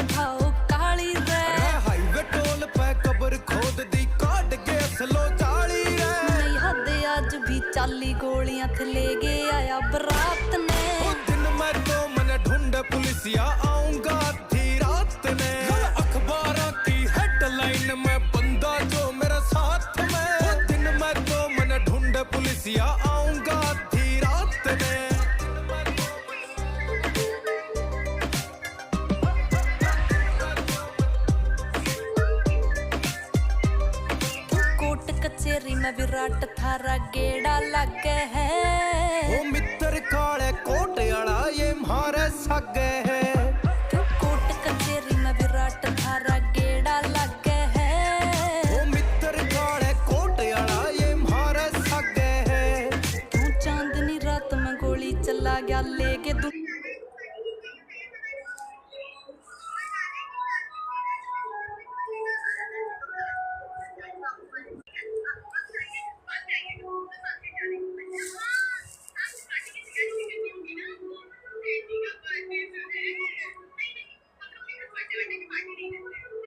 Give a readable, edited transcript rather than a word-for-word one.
कढ़ाओ काली रे highway toll पे cover खोद दी काट के असलो चाली रे नहीं हद आज भी चाली गोलियां थे ले गए आया बरात ने दिन मैं तो मन ढूंढ पुलिसिया आऊंगा आधी रात ने अखबारों की हेडलाइन में बंदा जो मेरा साथ में दिन मैं तो मन ढूंढ पुलिसिया आऊंगा आधी रात ने कोट कचेरी में विराट थारा गेड़ा लग है ओ मित्र काले कोट आला ये मारे सग